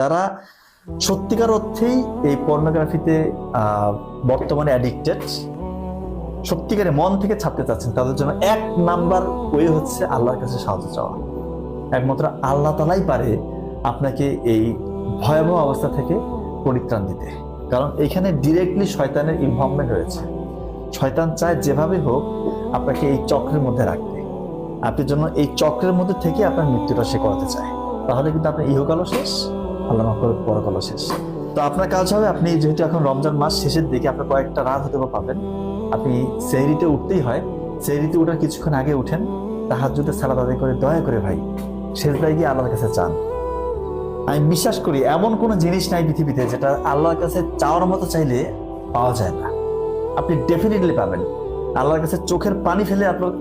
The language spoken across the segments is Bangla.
তারা সত্যিকার অর্থেই এই পর্নোগ্রাফিতে বর্তমানে অ্যাডিক্টেড, সত্যিকারে মন থেকে ছাড়তে চাচ্ছেন, তাদের জন্য এক নাম্বার ওয়ে হচ্ছে আল্লাহর কাছে সাহায্য চাওয়া। একমাত্র আল্লাহ তাআলাই পারে আপনাকে এই ভয়াবহ অবস্থা থেকে পরিত্রাণ দিতে। কারণ এখানে ডিরেক্টলি শয়তানের ইনভলভমেন্ট রয়েছে। শয়তান চায় যেভাবে হোক আপনাকে এই চক্রের মধ্যে রাখতে, আপনার জন্য এই চক্রের মধ্যে থেকে আপনার মৃত্যুটা সে করাতে চায়। তাহলে কিন্তু আপনার ইহকালও শেষ, আল্লাহ মাফ করে পরকালও শেষ। তো আপনার কাজ হবে, আপনি যেহেতু এখন রমজান মাস শেষের দিকে, আপনার কয়েকটা রাত হতে পাবেন, আপনি সেহরিতে উঠতেই হয়, সেহরিতে উঠার কিছুক্ষণ আগে উঠেন, তাহাজ্জুদের সালাত আদায় করে দয়া করে ভাই সেজদায় গিয়ে আল্লাহর কাছে চান। আমি বিশ্বাস করি এমন কোনো জিনিস নাই পৃথিবীতে যেটা আল্লাহর কাছে চাওয়ার মতো চাইলে পাওয়া যায় না। আপনি ডেফিনেটলি পাবেন। আল্লাহর কাছে চোখের পানি ফেলে আপনার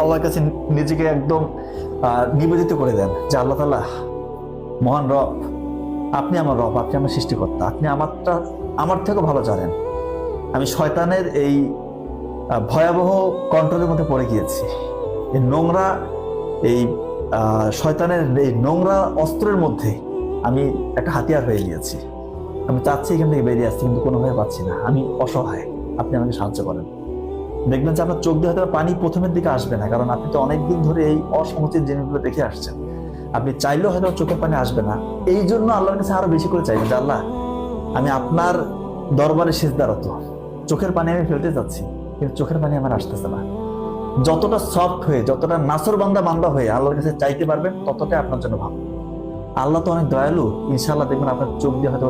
আল্লাহর কাছে নিজেকে একদম নিবেদিত করে দেন যে আল্লাহ তাআলা মহান রব, আপনি আমার রব, আপনি আমার সৃষ্টিকর্তা, আপনি আমার থেকেও ভালো জানেন। আমি শয়তানের এই ভয়াবহ কন্ট্রোলের মধ্যে পড়ে গিয়েছি। এই নোংরা এই শয়তানের এই নোংরা অস্ত্রের মধ্যে আমি একটা হাতিয়ার হয়ে গিয়েছি। আমি চাচ্ছি এখান থেকে বেরিয়ে আসছি, কিন্তু কোনোভাবে পাচ্ছি না। আমি অসহায়, আপনি আমাকে সাহায্য করেন। দেখবেন যে আপনার চোখ দিয়ে হয়তো পানি প্রথমের দিকে আসবে না, কারণ আপনি তো অনেকদিন ধরে এই অসমুচিত জিনিসগুলো দেখে আসছেন। আপনি চাইলেও হয়তো চোখের পানি আসবে না। এই জন্য আল্লাহর কাছে আরো বেশি করে চাইবেন যে আল্লাহ, আমি আপনার দরবারে সিজদারত, চোখের পানি আমি ফেলতে চাচ্ছি, কিন্তু চোখের পানি আমার আসতেছে না। যতটা সফট হয়ে, যতটা নাসর বান্দা হয়ে আল্লাহর কাছে চাইতে পারবেন, ততটাই আপনার জন্য ভালো। আল্লাহ তো অনেক দয়ালু, ইনশাআল্লাহ দেখবেন আপনার চোখ দিয়ে হয়তো